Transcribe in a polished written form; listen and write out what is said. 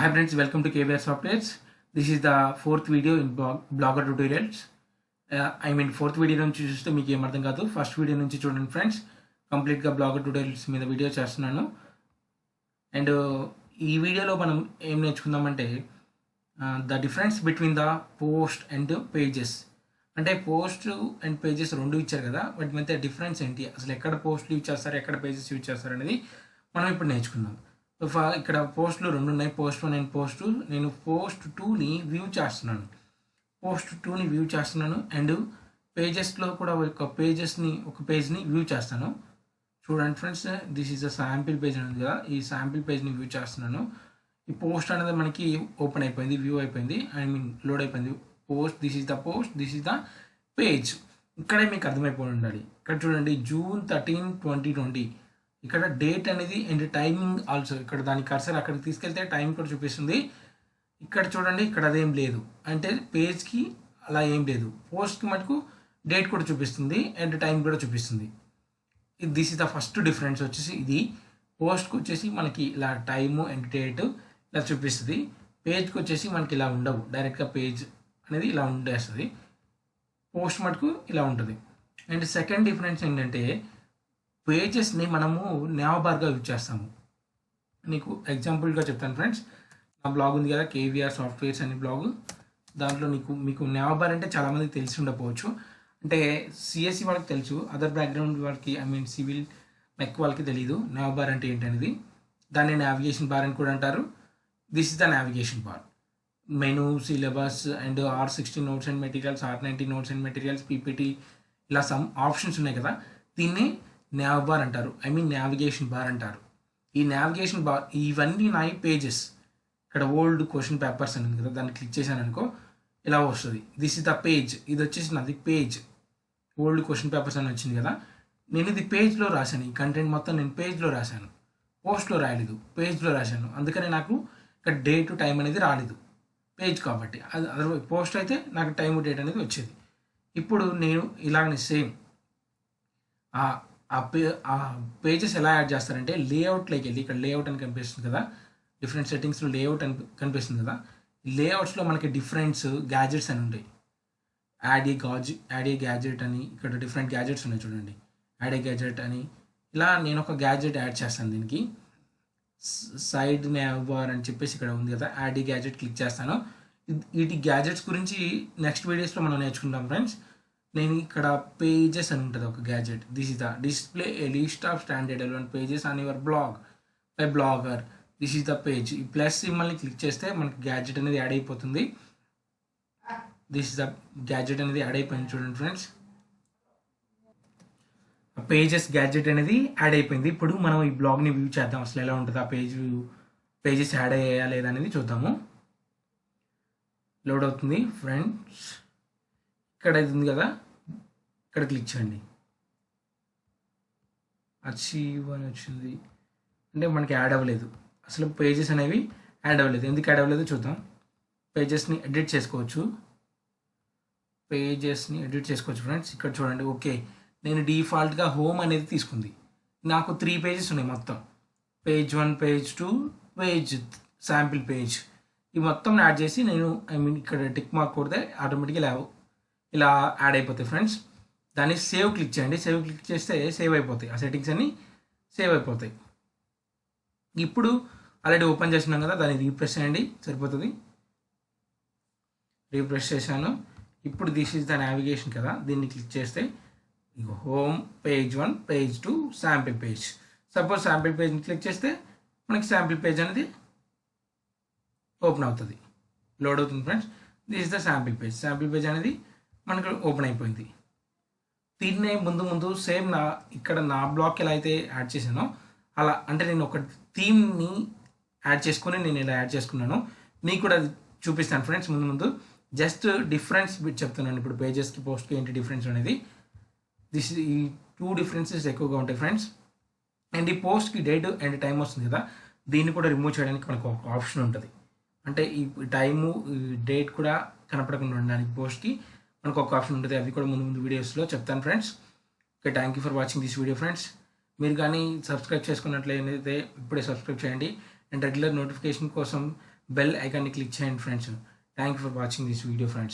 Hi friends, welcome to KBR Softwares. This is the fourth video in blogger tutorials. Fourth video నుంచి చూస్తే మీకు ఏం అర్థం కాదు. ఫస్ట్ వీడియో నుంచి చూడండి ఫ్రెండ్స్. కంప్లీట్గా బ్లాగర్ ట్యూటోరియల్స్ మీద వీడియో చేస్తున్నాను. అండ్ ఈ వీడియోలో మనం ఏం నేర్చుకుందామంటే the difference between the post and pages. అంటే పోస్ట్ అండ్ పేజెస్ రెండు ఇచ్చారు కదా, వాటి మధ్య డిఫరెన్స్ ఏంటి, అసలు ఎక్కడ పోస్ట్లు యూజ్ చేస్తారు, ఎక్కడ పేజెస్ యూజ్ చేస్తారు అనేది మనం ఇప్పుడు నేర్చుకుందాం. ఇక్కడ పోస్టులు రెండు ఉన్నాయి, పోస్ట్ 1 అండ్ పోస్ట్ 2. నేను పోస్ట్ 2ని వ్యూ చేస్తున్నాను, అండ్ పేజెస్లో కూడా ఒక పేజ్ని వ్యూ చేస్తాను. చూడండి friends, this is a sample page ఉంది కదా, ఈ శాంపిల్ పేజ్ని వ్యూ చేస్తున్నాను. ఈ పోస్ట్ అనేది మనకి ఓపెన్ అయిపోయింది, వ్యూ అయిపోయింది, లోడ్ అయిపోయింది. Post, this is the post, this is the page. ఇక్కడే మీకు అర్థమైపోయి ఉండాలి. ఇక్కడ చూడండి, June 13, 2020. ఇక్కడ డేట్ అనేది అండ్ టైమింగ్ ఆల్సో. ఇక్కడ దాని కర్సర్ అక్కడికి తీసుకెళ్తే టైం కూడా చూపిస్తుంది. ఇక్కడ చూడండి, ఇక్కడ అదేం లేదు, అంటే పేజ్కి అలా ఏం లేదు. పోస్ట్కి మటుకు డేట్ కూడా చూపిస్తుంది అండ్ టైం కూడా చూపిస్తుంది. This is the first difference వచ్చేసి ఇది. పోస్ట్కి వచ్చేసి మనకి ఇలా టైము అండ్ డేట్ ఇలా చూపిస్తుంది. పేజ్కి వచ్చేసి మనకి ఇలా ఉండవు, డైరెక్ట్గా పేజ్ అనేది ఇలా ఉండేస్తుంది. పోస్ట్ మటుకు ఇలా ఉంటుంది. అండ్ సెకండ్ డిఫరెన్స్ ఏంటంటే, పేజెస్ని మనము నేవబార్గా యూజ్ చేస్తాము. నీకు ఎగ్జాంపుల్గా చెప్తాను ఫ్రెండ్స్. నా బ్లాగ్ ఉంది కదా, కేవీఆర్ సాఫ్ట్వేర్స్ అనే బ్లాగ్. దాంట్లో మీకు నేవబార్ అంటే చాలామందికి తెలిసి ఉండకపోవచ్చు. అంటే సిఎస్సి వాళ్ళకి తెలుసు, అదర్ బ్యాక్గ్రౌండ్ వాళ్ళకి సివిల్ మెక్ వాళ్ళకి తెలియదు నేవబార్ అంటే ఏంటనేది. దాన్ని నావిగేషన్ బార్ అని కూడా అంటారు. This is the navigation bar. Menu, syllabus and R60 notes and materials, R90 notes and materials, PPT, ఇలా సమ్ ఆప్షన్స్ ఉన్నాయి కదా, దీన్ని nav బార్ అంటారు. నావిగేషన్ బార్ అంటారు. ఈ నావిగేషన్ బార్ ఇవన్నీ నా పేజెస్. ఇక్కడ ఓల్డ్ క్వశ్చన్ పేపర్స్ అని కదా, దాన్ని క్లిక్ చేశాను అనుకో, ఇలా వస్తుంది. This is the page. ఇది వచ్చేసి నాది పేజ్. ఓల్డ్ క్వశ్చన్ పేపర్స్ అని వచ్చింది కదా, నేను ఇది పేజ్లో రాశాను. ఈ కంటెంట్ మొత్తం నేను పేజ్లో రాశాను, పోస్ట్లో రాయలేదు, పేజ్లో రాశాను. అందుకని నాకు ఇక్కడ డేట్ టైం అనేది రాలేదు, పేజ్ కాబట్టి. అది అదర్వైజ్ పోస్ట్ అయితే నాకు టైం డేట్ అనేది వచ్చేది. ఇప్పుడు నేను ఇలాగనే సేమ్ ఆ పేజెస్ ఎలా యాడ్ చేస్తారంటే, లేఅవుట్లోకి వెళ్ళి, ఇక్కడ లేఅవుట్ అని కనిపిస్తుంది కదా, డిఫరెంట్ సెట్టింగ్స్లో లేఅవుట్ అని కనిపిస్తుంది కదా, లేఅవుట్స్లో మనకి డిఫరెంట్స్ గ్యాజెట్స్ అని ఉంటాయి. యాడ్ ఏ గ్యాజెట్ అని ఇక్కడ డిఫరెంట్ గ్యాజెట్స్ ఉన్నాయి చూడండి. యాడ్ ఏ గ్యాజెట్ అని, ఇలా నేను ఒక గ్యాజెట్ యాడ్ చేస్తాను. దీనికి సైడ్ nav బార్ అని చెప్పేసి ఇక్కడ ఉంది కదా, యాడ్ ఏ గ్యాజెట్ క్లిక్ చేస్తాను. వీటి గ్యాజెట్స్ గురించి నెక్స్ట్ వీడియోస్లో మనం నేర్చుకుంటాం ఫ్రెండ్స్. నేను ఇక్కడ పేజెస్ అని ఉంటుంది ఒక gadget. This is the display A list of standard element pages on your blog by blogger. This is the page. ఈ ప్లస్ సింబల్ని క్లిక్ చేస్తే మనకి గ్యాజెట్ అనేది యాడ్ అయిపోతుంది. దిస్ ఇస్ ద గ్యాజెట్ అనేది యాడ్ అయిపోయింది చూడండి ఫ్రెండ్స్. పేజెస్ గ్యాజెట్ అనేది యాడ్ అయిపోయింది. ఇప్పుడు మనం ఈ బ్లాగ్ని వ్యూ చేద్దాం, అసలు ఎలా ఉంటుంది ఆ పేజెస్ యాడ్ అయ్యాయా లేదా అనేది చూద్దాము. లోడ్ అవుతుంది ఫ్రెండ్స్. ఇక్కడ ఇది ఉంది కదా, ఇక్కడ క్లిక్ చేయండి. అచీవ్ అని వచ్చింది, అంటే మనకి యాడ్ అవ్వలేదు. అసలు పేజెస్ అనేవి యాడ్ అవ్వలేదు. ఎందుకు యాడ్ అవ్వలేదు చూద్దాం. పేజెస్ని ఎడిట్ చేసుకోవచ్చు ఫ్రెండ్స్. ఇక్కడ చూడండి, ఓకే, నేను డిఫాల్ట్గా హోమ్ అనేది తీసుకుంది. నాకు 3 పేజెస్ ఉన్నాయి మొత్తం. Page 1, page 2, page sample page. ఈ మొత్తం యాడ్ చేసి నేను ఇక్కడ టిక్ మార్క్ కొడితే ఆటోమేటిక్గా ఇలా యాడ్ అయిపోతాయి ఫ్రెండ్స్. దాన్ని సేవ్ క్లిక్ చేయండి. సేవ్ క్లిక్ చేస్తే సేవ్ అయిపోతాయి, ఆ సెట్టింగ్స్ అన్నీ సేవ్ అయిపోతాయి. ఇప్పుడు ఆల్రెడీ ఓపెన్ చేసినాం కదా, దాన్ని రీఫ్రెష్ చేయండి, సరిపోతుంది. రీఫ్రెష్ చేశాను. ఇప్పుడు దిస్ ఈజ్ ద నావిగేషన్ కదా, దీన్ని క్లిక్ చేస్తే home, page 1, page 2, sample page. Suppose sample పేజ్ని క్లిక్ చేస్తే మనకి శాంపిల్ పేజ్ అనేది ఓపెన్ అవుతుంది, లోడ్ అవుతుంది friends. This is the sample page అనేది మనకు ఓపెన్ అయిపోయింది. దీన్నే ముందు సేమ్ ఇక్కడ నా బ్లాక్ ఎలా అయితే యాడ్ చేశానో అలా, అంటే నేను ఒక థీమ్ని యాడ్ చేసుకొని నేను ఇలా యాడ్ చేసుకున్నాను. మీకు కూడా చూపిస్తాను ఫ్రెండ్స్ ముందు. జస్ట్ డిఫరెన్స్ చెప్తున్నాను. ఇప్పుడు పేజెస్కి పోస్ట్కి ఏంటి డిఫరెన్స్ అనేది. ఈ 2 డిఫరెన్సెస్ ఎక్కువగా ఉంటాయి ఫ్రెండ్స్. అండ్ ఈ పోస్ట్కి డేట్ అండ్ టైం వస్తుంది కదా, దీన్ని కూడా రిమూవ్ చేయడానికి మనకు ఒక ఆప్షన్ ఉంటుంది. అంటే ఈ టైము, డేట్ కూడా కనపడకుండా ఉండడానికి పోస్ట్కి మనకు ఒక ఆప్షన్ ఉంటుంది. అవి కూడా ముందు వీడియోస్లో చెప్తాను friends. Okay, thank you for watching this video friends. మీరు కానీ సబ్స్క్రైబ్ చేసుకున్నట్లయితే ఇప్పుడే సబ్స్క్రైబ్ చేయండి. అండ్ రెగ్యులర్ నోటిఫికేషన్ కోసం బెల్ ఐకాన్ని క్లిక్ చేయండి friends. Thank you for watching this video friends.